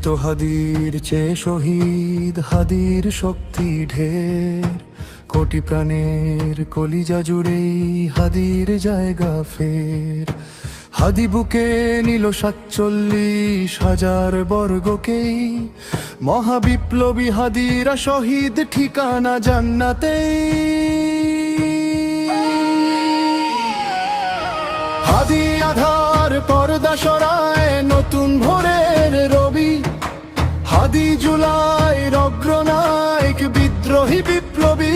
জীবিত হাদির চেয়ে শহীদ হাদির শক্তি ঢের, কোটি প্রাণের কলিজা জুড়েই হাদির জায়গা ফের। হাদি বুকে নিল 47,000 বর্গকেই, মহাবিপ্লবী হাদিরা শহীদ ঠিকানা জান্নাতেই। হাদি আধার পর্দা সরায় নতুন ভোরের রবি, হাদি জুলাইয়ের অগ্রনায়ক বিদ্রোহী বিপ্লবী।